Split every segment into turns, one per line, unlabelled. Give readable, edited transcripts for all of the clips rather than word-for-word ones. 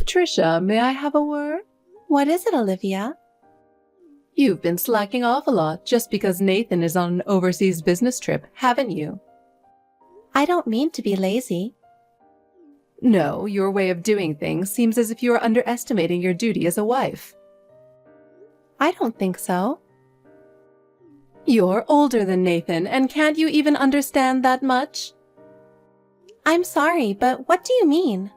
Patricia, may I have a word?
What is it, Olivia?
You've been slacking off a lot just because Nathan is on an overseas business trip, haven't you?
I don't mean to be lazy.
No, your way of doing things seems as if you are underestimating your duty as a wife.
I don't think so.
You're older than Nathan, and can't you even understand that much?
I'm sorry, but what do you mean?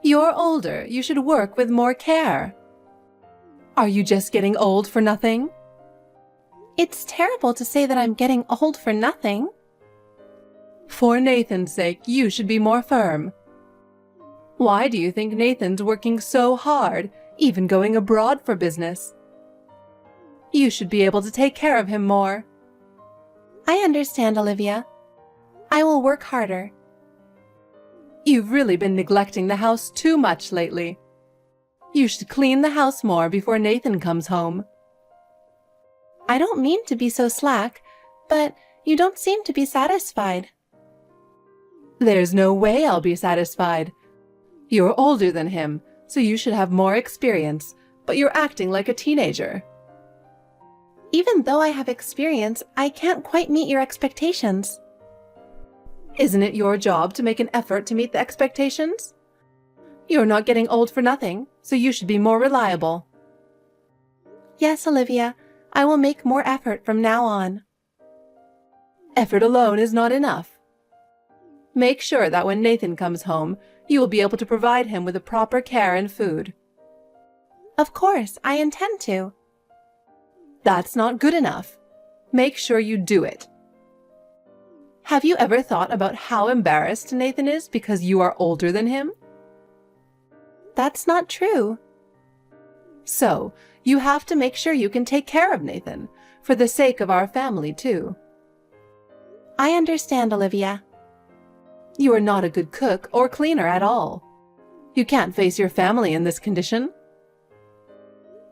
You're older. You should work with more care. Are you just getting old for nothing?
It's terrible to say that I'm getting old for nothing.
For Nathan's sake, you should be more firm. Why do you think Nathan's working so hard, even going abroad for business? You should be able to take care of him more.
I understand, Olivia. I will work harder.
You've really been neglecting the house too much lately. You should clean the house more before Nathan comes home.
I don't mean to be so slack, but you don't seem to be satisfied.
There's no way I'll be satisfied. You're older than him, so you should have more experience, but you're acting like a teenager.
Even though I have experience, I can't quite meet your expectations.
Isn't it your job to make an effort to meet the expectations? You're not getting old for nothing, so you should be more reliable.
Yes, Olivia, I will make more effort from now on.
Effort alone is not enough. Make sure that when Nathan comes home, you will be able to provide him with the proper care and food.
Of course, I intend to.
That's not good enough. Make sure you do it. Have you ever thought about how embarrassed Nathan is because you are older than him?
That's not true.
So, you have to make sure you can take care of Nathan, for the sake of our family too.
I understand, Olivia.
You are not a good cook or cleaner at all. You can't face your family in this condition.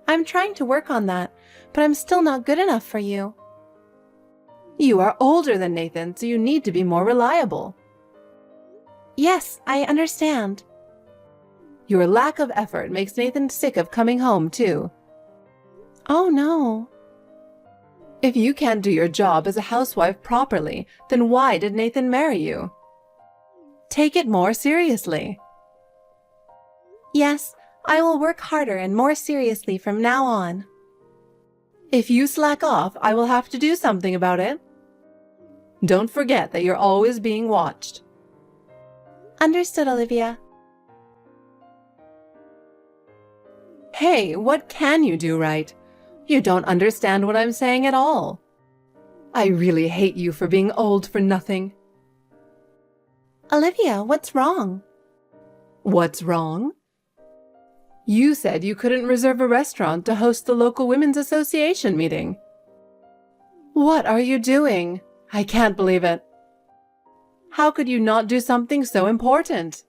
I'm trying to work on that, but I'm still not good enough for you.
You are older than Nathan, so you need to be more reliable.
Yes, I understand.
Your lack of effort makes Nathan sick of coming home, too.
Oh, no.
If you can't do your job as a housewife properly, then why did Nathan marry you? Take it more seriously.
Yes, I will work harder and more seriously from now on.
If you slack off, I will have to do something about it. Don't forget that you're always being watched.
Understood, Olivia.
Hey, what can you do right? You don't understand what I'm saying at all. I really hate you for being old for nothing.
Olivia, what's wrong?
What's wrong? You said you couldn't reserve a restaurant to host the local Women's Association meeting. What are you doing? I can't believe it. How could you not do something so important?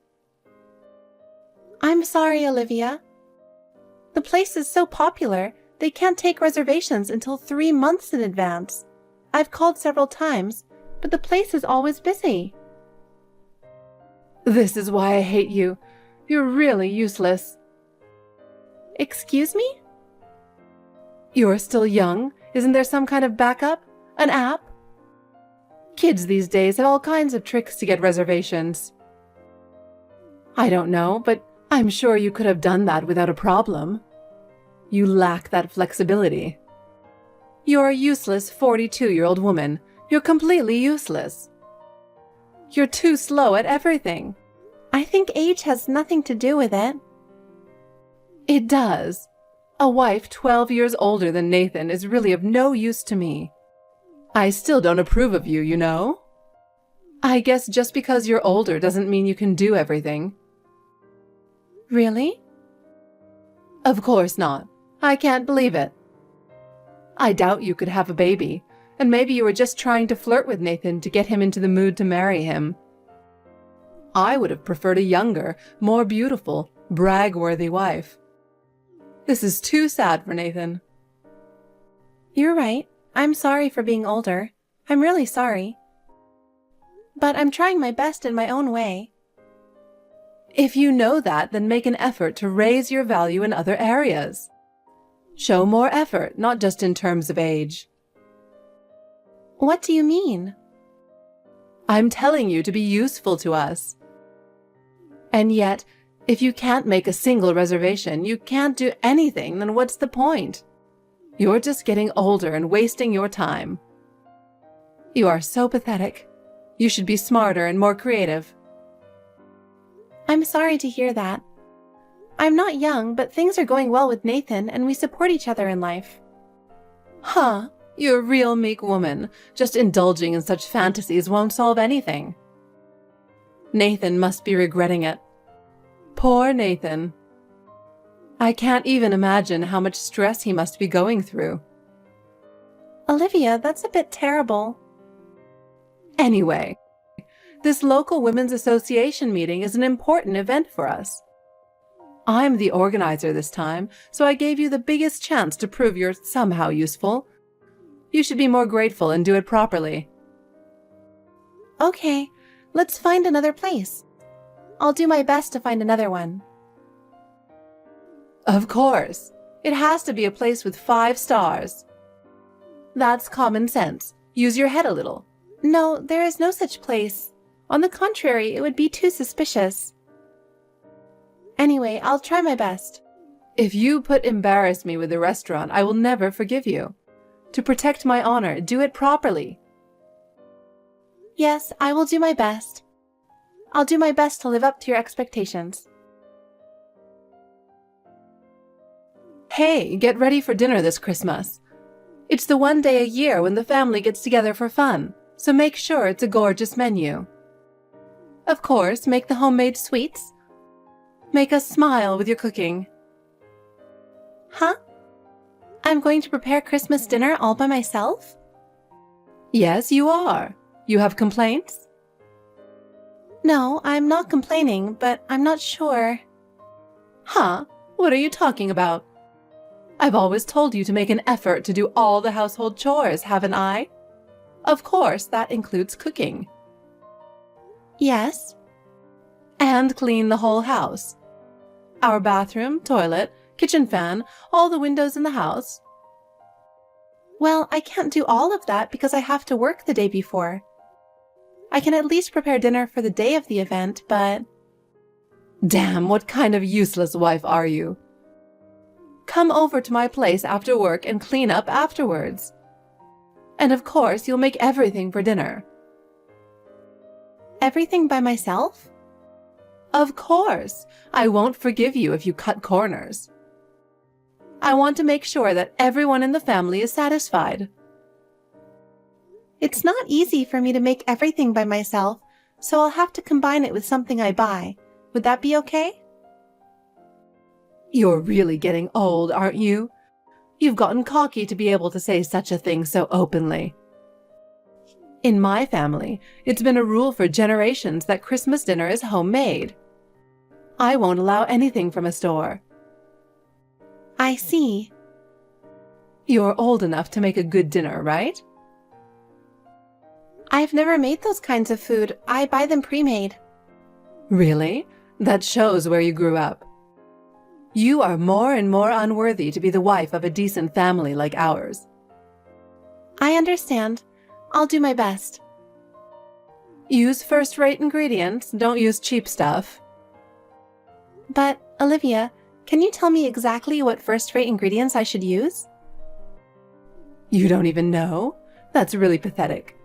I'm sorry, Olivia. The place is so popular, they can't take reservations until 3 months in advance. I've called several times, but the place is always busy.
This is why I hate you. You're really useless.
Excuse me?
You're still young. Isn't there some kind of backup? An app? Kids these days have all kinds of tricks to get reservations. I don't know, but I'm sure you could have done that without a problem. You lack that flexibility. You're a useless 42-year-old woman. You're completely useless. You're too slow at everything.
I think age has nothing to do with it.
It does. A wife 12 years older than Nathan is really of no use to me. I still don't approve of you, you know? I guess just because you're older doesn't mean you can do everything.
Really?
Of course not. I can't believe it. I doubt you could have a baby, and maybe you were just trying to flirt with Nathan to get him into the mood to marry him. I would have preferred a younger, more beautiful, brag-worthy wife. This is too sad for Nathan.
You're right. I'm sorry for being older. I'm really sorry. But I'm trying my best in my own way.
If you know that, then make an effort to raise your value in other areas. Show more effort, not just in terms of age.
What do you mean?
I'm telling you to be useful to us. And yet, if you can't make a single reservation, you can't do anything, then what's the point? You're just getting older and wasting your time. You are so pathetic. You should be smarter and more creative.
I'm sorry to hear that. I'm not young, but things are going well with Nathan and we support each other in life.
Huh, you're a real meek woman. Just indulging in such fantasies won't solve anything. Nathan must be regretting it. Poor Nathan. I can't even imagine how much stress he must be going through.
Olivia, that's a bit terrible.
Anyway, this local Women's Association meeting is an important event for us. I'm the organizer this time, so I gave you the biggest chance to prove you're somehow useful. You should be more grateful and do it properly.
Okay, let's find another place. I'll do my best to find another one.
Of course. It has to be a place with 5 stars. That's common sense. Use your head a little.
No, there is no such place. On the contrary, it would be too suspicious. Anyway, I'll try my best.
If you embarrass me with the restaurant, I will never forgive you. To protect my honor, do it properly.
Yes, I will do my best. I'll do my best to live up to your expectations.
Hey, get ready for dinner this Christmas. It's the one day a year when the family gets together for fun, so make sure it's a gorgeous menu. Of course, make the homemade sweets. Make us smile with your cooking.
Huh? I'm going to prepare Christmas dinner all by myself?
Yes, you are. You have complaints?
No, I'm not complaining, but I'm not sure.
Huh? What are you talking about? I've always told you to make an effort to do all the household chores, haven't I? Of course, that includes cooking.
Yes.
And clean the whole house. Our bathroom, toilet, kitchen fan, all the windows in the house.
Well, I can't do all of that because I have to work the day before. I can at least prepare dinner for the day of the event, but...
Damn, what kind of useless wife are you? Come over to my place after work and clean up afterwards. And of course, you'll make everything for dinner.
Everything by myself?
Of course. I won't forgive you if you cut corners. I want to make sure that everyone in the family is satisfied.
It's not easy for me to make everything by myself, so I'll have to combine it with something I buy. Would that be okay?
You're really getting old, aren't you? You've gotten cocky to be able to say such a thing so openly. In my family, it's been a rule for generations that Christmas dinner is homemade. I won't allow anything from a store.
I see.
You're old enough to make a good dinner, right?
I've never made those kinds of food. I buy them pre-made.
Really? That shows where you grew up. You are more and more unworthy to be the wife of a decent family like ours.
I understand. I'll do my best.
Use first-rate ingredients. Don't use cheap stuff.
But, Olivia, can you tell me exactly what first-rate ingredients I should use?
You don't even know? That's really pathetic.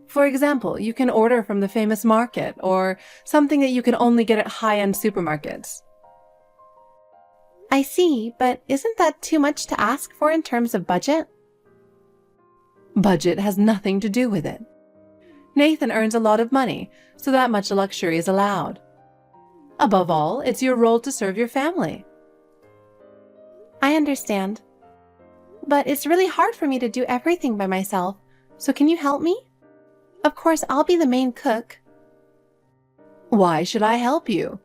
For example, you can order from the famous market or something that you can only get at high-end supermarkets.
I see, but isn't that too much to ask for in terms of budget?
Budget has nothing to do with it. Nathan earns a lot of money, so that much luxury is allowed. Above all, it's your role to serve your family.
I understand. But it's really hard for me to do everything by myself, so can you help me? Of course, I'll be the main cook.
Why should I help you?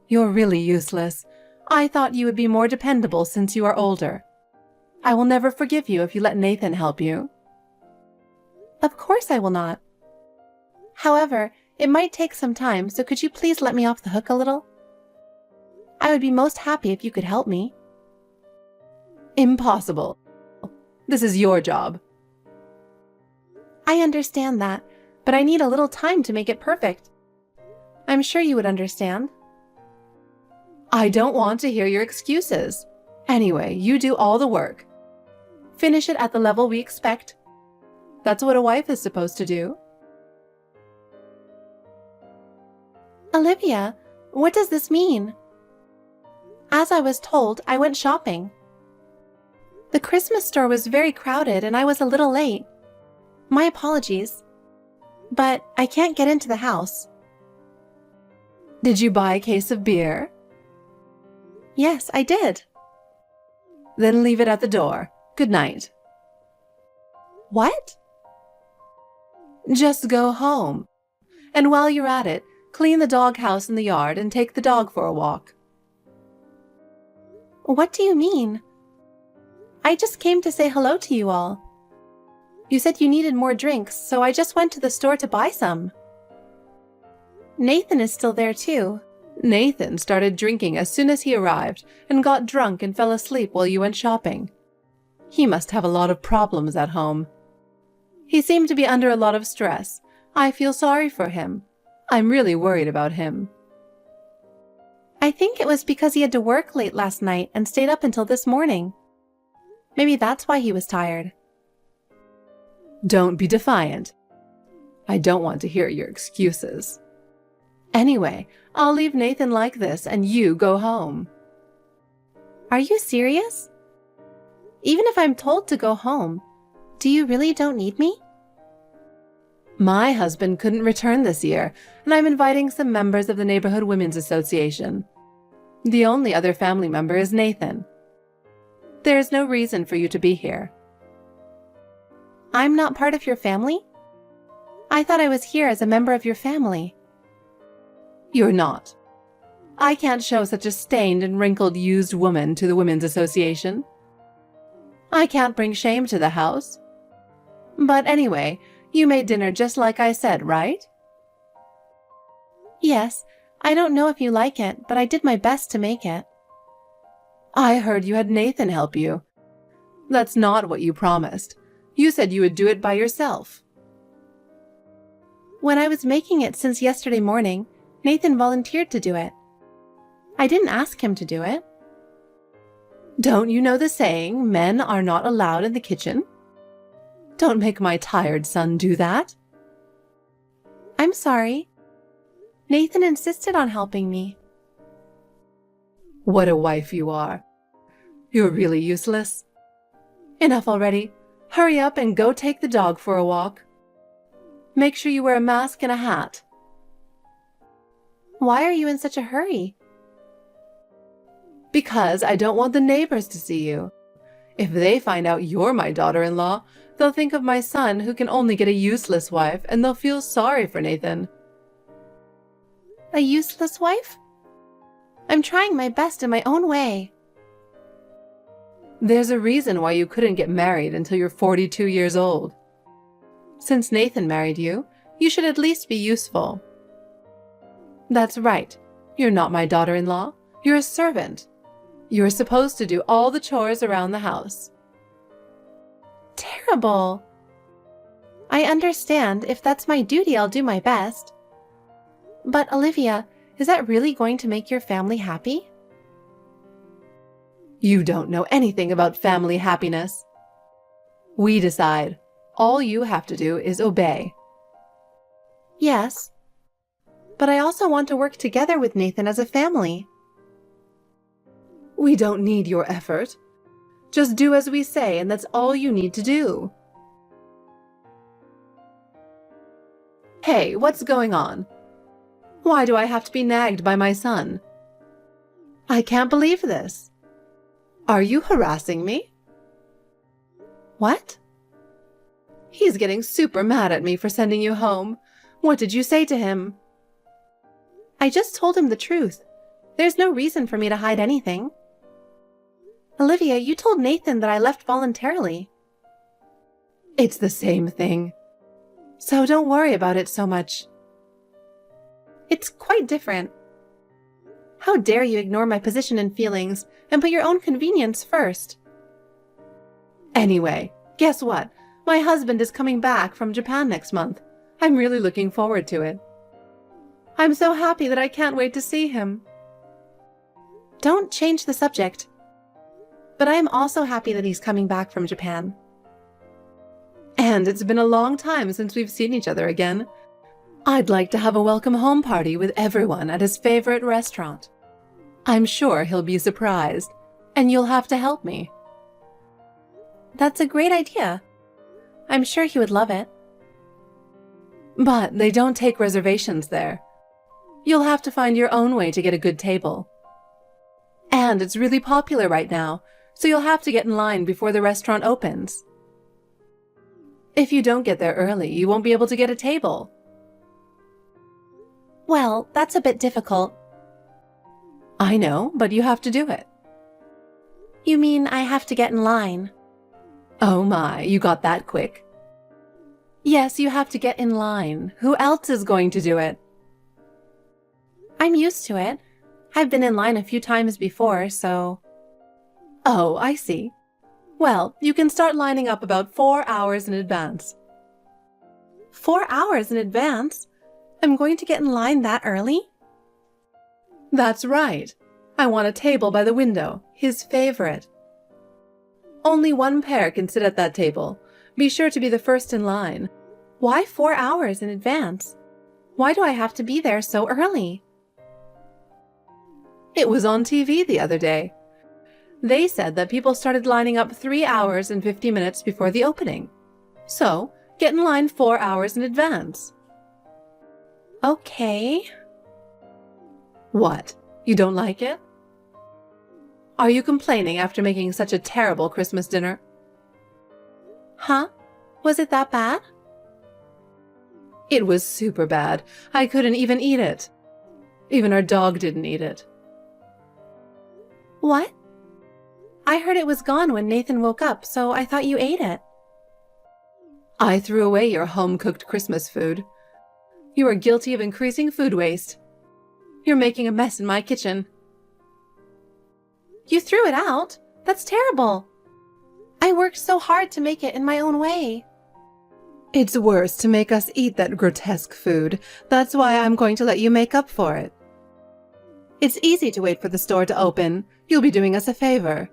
You're really useless. I thought you would be more dependable since you are older. I will never forgive you if you let Nathan help you.
Of course I will not. However, It might take some time, so could you please let me off the hook a little? I would be most happy if you could help me.
Impossible. This is your job.
I understand that, but I need a little time to make it perfect. I'm sure you would understand.
I don't want to hear your excuses. Anyway, you do all the work. Finish it at the level we expect. That's what a wife is supposed to do.
Olivia, what does this mean? As I was told, I went shopping. The Christmas store was very crowded and I was a little late. My apologies. But I can't get into the house.
Did you buy a case of beer?
Yes, I did.
Then leave it at the door. Good night.
What?
Just go home. And while you're at it, clean the doghouse in the yard and take the dog for a walk.
What do you mean? I just came to say hello to you all. You said you needed more drinks, so I just went to the store to buy some. Nathan is still there too.
Nathan started drinking as soon as he arrived and got drunk and fell asleep while you went shopping. He must have a lot of problems at home. He seemed to be under a lot of stress. I feel sorry for him. I'm really worried about him.
I think it was because he had to work late last night and stayed up until this morning. Maybe that's why he was tired.
Don't be defiant. I don't want to hear your excuses. Anyway, I'll leave Nathan like this and you go home.
Are you serious? Even if I'm told to go home, do you really don't need me?
My husband couldn't return this year, and I'm inviting some members of the Neighborhood Women's Association. The only other family member is Nathan. There is no reason for you to be here.
I'm not part of your family? I thought I was here as a member of your family.
You're not. I can't show such a stained and wrinkled used woman to the Women's Association. I can't bring shame to the house. But anyway, you made dinner just like I said, right?
Yes, I don't know if you like it, but I did my best to make it.
I heard you had Nathan help you. That's not what you promised. You said you would do it by yourself.
When I was making it since yesterday morning, Nathan volunteered to do it. I didn't ask him to do it.
Don't you know the saying, men are not allowed in the kitchen? Don't make my tired son do that.
I'm sorry. Nathan insisted on helping me.
What a wife you are. You're really useless. Enough already. Hurry up and go take the dog for a walk. Make sure you wear a mask and a hat.
Why are you in such a hurry?
Because I don't want the neighbors to see you. If they find out you're my daughter-in-law, they'll think of my son who can only get a useless wife, and they'll feel sorry for Nathan.
A useless wife? I'm trying my best in my own way.
There's a reason why you couldn't get married until you're 42 years old. Since Nathan married you, you should at least be useful. That's right. You're not my daughter-in-law. You're a servant. You're supposed to do all the chores around the house.
Terrible. I understand. If that's my duty, I'll do my best. But Olivia, is that really going to make your family happy?
You don't know anything about family happiness. We decide. All you have to do is obey.
Yes. But I also want to work together with Nathan as a family.
We don't need your effort. Just do as we say, and that's all you need to do. Hey, what's going on? Why do I have to be nagged by my son? I can't believe this. Are you harassing me?
What?
He's getting super mad at me for sending you home. What did you say to him?
I just told him the truth. There's no reason for me to hide anything. Olivia, you told Nathan that I left voluntarily.
It's the same thing. So don't worry about it so much.
It's quite different. How dare you ignore my position and feelings and put your own convenience first?
Anyway, guess what? My husband is coming back from Japan next month. I'm really looking forward to it. I'm so happy that I can't wait to see him.
Don't change the subject. But I am also happy that he's coming back from Japan.
And it's been a long time since we've seen each other again. I'd like to have a welcome home party with everyone at his favorite restaurant. I'm sure he'll be surprised, and you'll have to help me.
That's a great idea. I'm sure he would love it.
But they don't take reservations there. You'll have to find your own way to get a good table. And it's really popular right now, so you'll have to get in line before the restaurant opens. If you don't get there early, you won't be able to get a table.
Well, that's a bit difficult.
I know, but you have to do it.
You mean I have to get in line?
Oh my, you got that quick. Yes, you have to get in line. Who else is going to do it?
I'm used to it. I've been in line a few times before, so...
Oh, I see. Well, you can start lining up about 4 hours in advance.
4 hours in advance? I'm going to get in line that early?
That's right. I want a table by the window, his favorite. Only one pair can sit at that table. Be sure to be the first in line.
Why 4 hours in advance? Why do I have to be there so early?
It was on TV the other day. They said that people started lining up 3 hours and 50 minutes before the opening. So, get in line 4 hours in advance.
Okay.
What? You don't like it? Are you complaining after making such a terrible Christmas dinner?
Huh? Was it that bad?
It was super bad. I couldn't even eat it. Even our dog didn't eat it.
What? I heard it was gone when Nathan woke up, so I thought you ate it.
I threw away your home-cooked Christmas food. You are guilty of increasing food waste. You're making a mess in my kitchen.
You threw it out? That's terrible. I worked so hard to make it in my own way.
It's worse to make us eat that grotesque food. That's why I'm going to let you make up for it. It's easy to wait for the store to open. You'll be doing us a favor.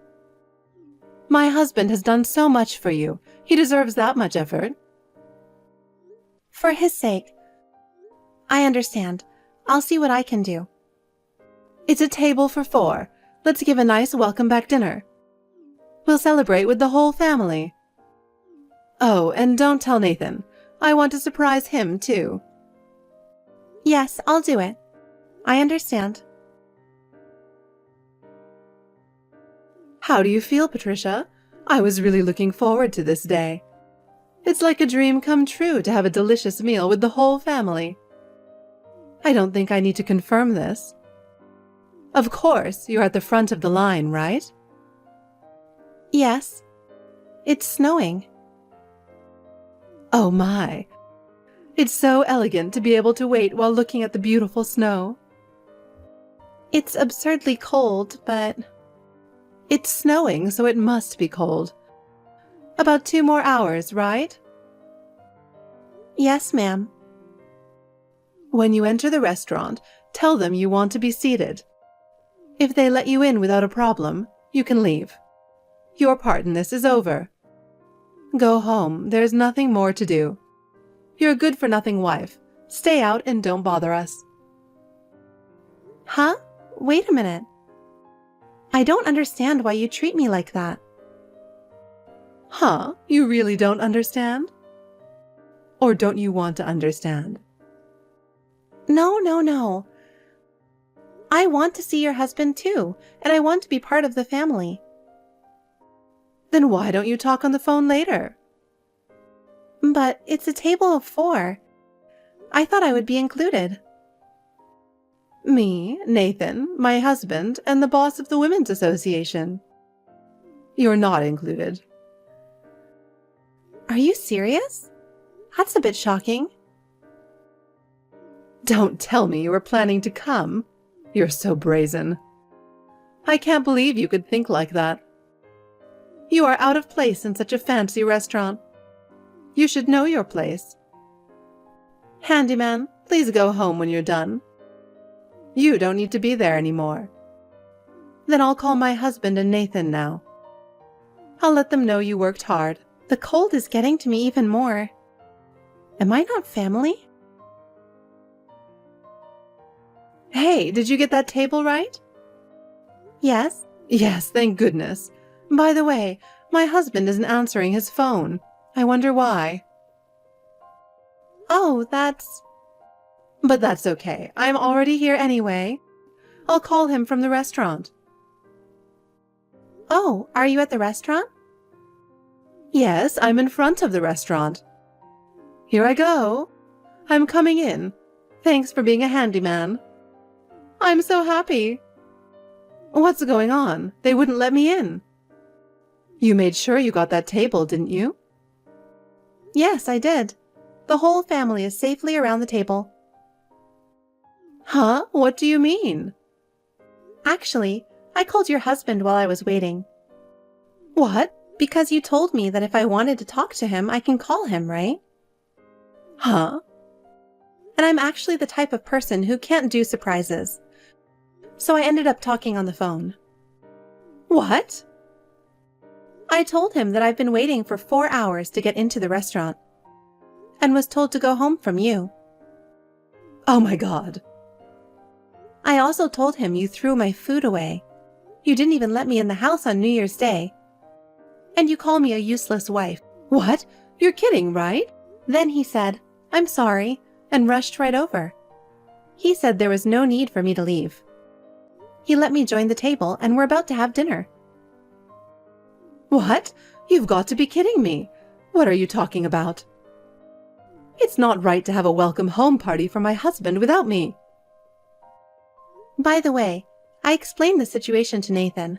My husband has done so much for you. He deserves that much effort.
For his sake. I understand. I'll see what I can do.
It's a table for 4. Let's give a nice welcome-back dinner. We'll celebrate with the whole family. Oh, and don't tell Nathan. I want to surprise him, too.
Yes, I'll do it. I understand.
How do you feel, Patricia? I was really looking forward to this day. It's like a dream come true to have a delicious meal with the whole family. I don't think I need to confirm this. Of course, you're at the front of the line, right?
Yes. It's snowing.
Oh my. It's so elegant to be able to wait while looking at the beautiful snow.
It's absurdly cold, but...
It's snowing, so it must be cold. About 2 more hours, right?
Yes, ma'am.
When you enter the restaurant, tell them you want to be seated. If they let you in without a problem, you can leave. Your part in this is over. Go home. There's nothing more to do. You're a good-for-nothing wife. Stay out and don't bother us.
Huh? Wait a minute. I don't understand why you treat me like that.
Huh? You really don't understand? Or don't you want to understand?
No. I want to see your husband too, and I want to be part of the family.
Then why don't you talk on the phone later?
But it's a table of 4. I thought I would be included.
Me, Nathan, my husband, and the boss of the Women's Association. You're not included.
Are you serious? That's a bit shocking.
Don't tell me you were planning to come. You're so brazen. I can't believe you could think like that. You are out of place in such a fancy restaurant. You should know your place. Handyman, please go home when you're done. You don't need to be there anymore. Then I'll call my husband and Nathan now. I'll let them know you worked hard.
The cold is getting to me even more. Am I not family?
Hey, did you get that table right?
Yes.
Yes, thank goodness. By the way, my husband isn't answering his phone. I wonder why.
Oh,
But that's okay. I'm already here anyway. I'll call him from the restaurant.
Oh, are you at the restaurant?
Yes, I'm in front of the restaurant. Here I go. I'm coming in. Thanks for being a handyman. I'm so happy. What's going on? They wouldn't let me in. You made sure you got that table, didn't you?
Yes, I did. The whole family is safely around the table.
Huh? What do you mean?
Actually, I called your husband while I was waiting.
What?
Because you told me that if I wanted to talk to him, I can call him, right?
Huh?
And I'm actually the type of person who can't do surprises. So I ended up talking on the phone.
What?
I told him that I've been waiting for 4 hours to get into the restaurant and was told to go home from you.
Oh my God.
I also told him you threw my food away. You didn't even let me in the house on New Year's Day. And you call me a useless wife.
What? You're kidding, right?
Then he said, "I'm sorry," and rushed right over. He said there was no need for me to leave. He let me join the table and we're about to have dinner.
What? You've got to be kidding me. What are you talking about? It's not right to have a welcome home party for my husband without me.
By the way, I explained the situation to Nathan.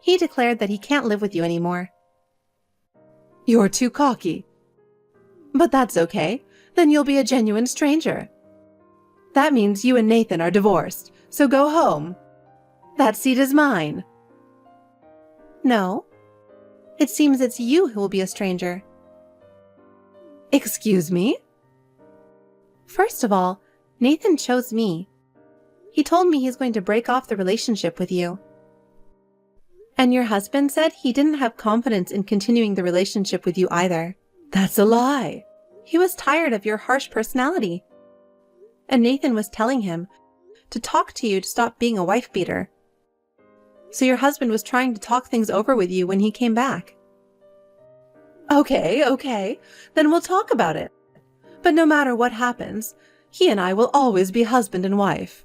He declared that he can't live with you anymore.
You're too cocky. But that's okay. Then you'll be a genuine stranger. That means you and Nathan are divorced, so go home. That seat is mine.
No. It seems it's you who will be a stranger.
Excuse me?
First of all, Nathan chose me. He told me he's going to break off the relationship with you. And your husband said he didn't have confidence in continuing the relationship with you either.
That's a lie.
He was tired of your harsh personality. And Nathan was telling him to talk to you to stop being a wife beater. So your husband was trying to talk things over with you when he came back.
Okay. Then we'll talk about it. But no matter what happens, he and I will always be husband and wife.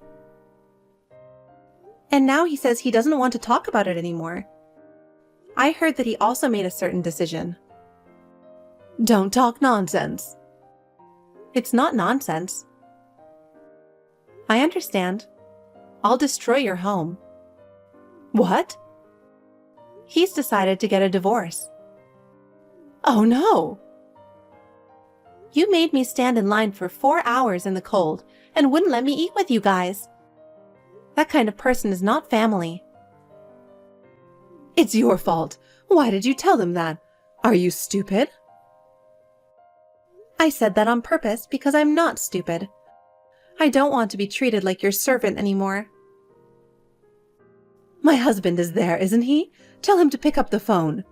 And now he says he doesn't want to talk about it anymore. I heard that he also made a certain decision.
Don't talk nonsense.
It's not nonsense. I understand. I'll destroy your home.
What?
He's decided to get a divorce.
Oh no!
You made me stand in line for 4 hours in the cold and wouldn't let me eat with you guys. That kind of person is not family.
It's your fault. Why did you tell them that? Are you stupid?
I said that on purpose because I'm not stupid. I don't want to be treated like your servant anymore.
My husband is there, isn't he? Tell him to pick up the phone.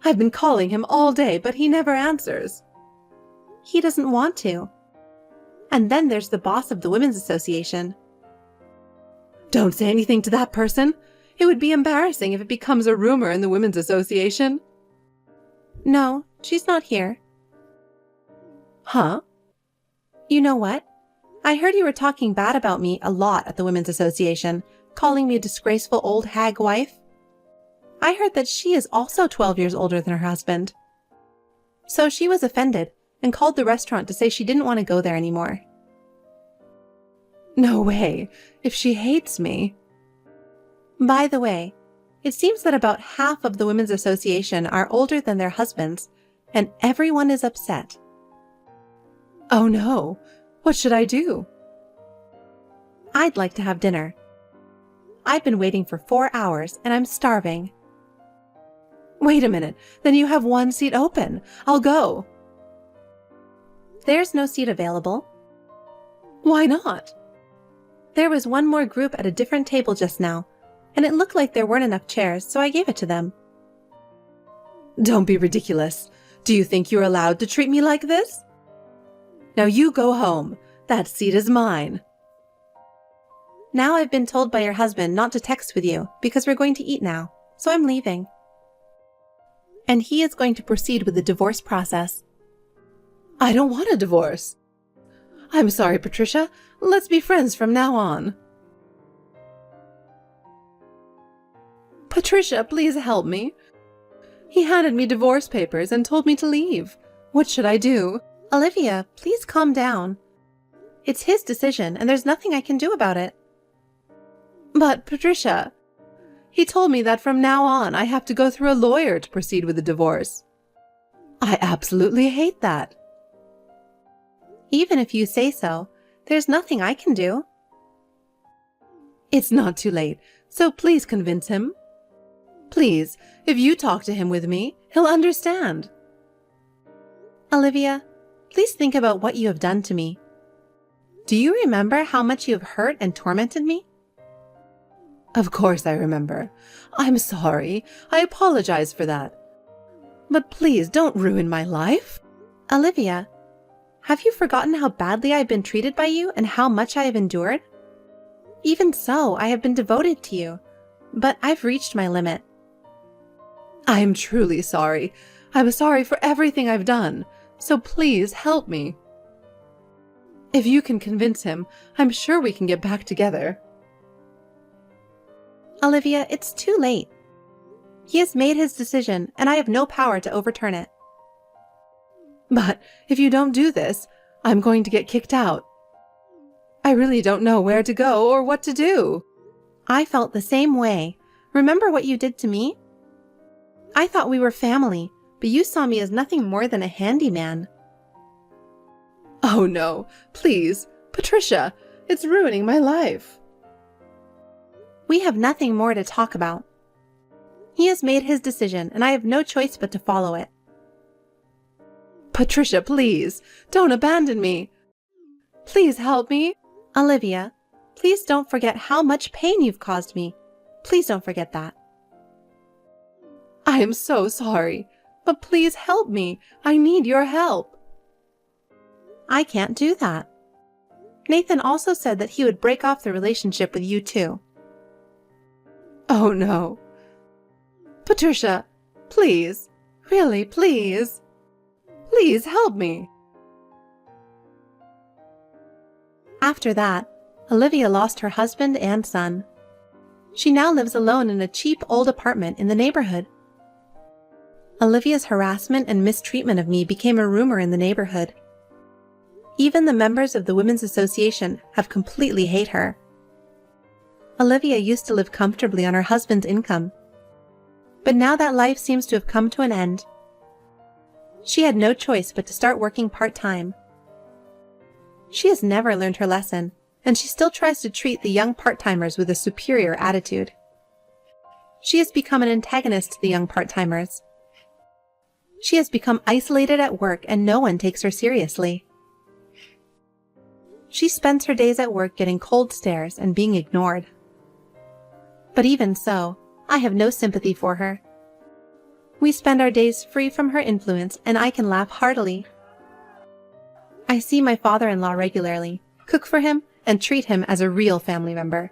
I've been calling him all day, but he never answers.
He doesn't want to. And then there's the boss of the Women's Association.
Don't say anything to that person. It would be embarrassing if it becomes a rumor in the Women's Association.
No, she's not here.
Huh?
You know what? I heard you were talking bad about me a lot at the Women's Association, calling me a disgraceful old hag wife. I heard that she is also 12 years older than her husband. So she was offended and called the restaurant to say she didn't want to go there anymore.
No way. If she hates me.
By the way, it seems that about half of the Women's Association are older than their husbands, and everyone is upset.
Oh no. What should I do?
I'd like to have dinner. I've been waiting for 4 hours and I'm starving.
Wait a minute, then you have one seat open. I'll go.
There's no seat available.
Why not?
There was one more group at a different table just now, and it looked like there weren't enough chairs, so I gave it to them.
Don't be ridiculous. Do you think you're allowed to treat me like this? Now you go home. That seat is mine.
Now I've been told by your husband not to text with you because we're going to eat now, so I'm leaving. And he is going to proceed with the divorce process.
I don't want a divorce. I'm sorry, Patricia. Let's be friends from now on. Patricia, please help me. He handed me divorce papers and told me to leave. What should I do?
Olivia, please calm down. It's his decision, and there's nothing I can do about it.
But, Patricia, he told me that from now on I have to go through a lawyer to proceed with the divorce. I absolutely hate that.
Even if you say so, there's nothing I can do.
It's not too late, so please convince him. Please, if you talk to him with me, he'll understand.
Olivia, please think about what you have done to me. Do you remember how much you have hurt and tormented me?
Of course I remember. I'm sorry. I apologize for that. But please don't ruin my life.
Olivia, have you forgotten how badly I've been treated by you and how much I have endured? Even so, I have been devoted to you, but I've reached my limit.
I am truly sorry. I'm sorry for everything I've done, so please help me. If you can convince him, I'm sure we can get back together.
Olivia, it's too late. He has made his decision, and I have no power to overturn it.
But if you don't do this, I'm going to get kicked out. I really don't know where to go or what to do.
I felt the same way. Remember what you did to me? I thought we were family, but you saw me as nothing more than a handyman.
Oh no, please, Patricia, it's ruining my life.
We have nothing more to talk about. He has made his decision, and I have no choice but to follow it.
Patricia, please, don't abandon me. Please help me.
Olivia, please don't forget how much pain you've caused me. Please don't forget that.
I am so sorry, but please help me. I need your help.
I can't do that. Nathan also said that he would break off the relationship with you too.
Oh no. Patricia, please, really, please. Please help me.
After that, Olivia lost her husband and son. She now lives alone in a cheap old apartment in the neighborhood. Olivia's harassment and mistreatment of me became a rumor in the neighborhood. Even the members of the Women's Association have completely hate her. Olivia used to live comfortably on her husband's income. But now that life seems to have come to an end. She had no choice but to start working part-time. She has never learned her lesson, and she still tries to treat the young part-timers with a superior attitude. She has become an antagonist to the young part-timers. She has become isolated at work and no one takes her seriously. She spends her days at work getting cold stares and being ignored. But even so, I have no sympathy for her. We spend our days free from her influence and I can laugh heartily. I see my father-in-law regularly, cook for him, and treat him as a real family member.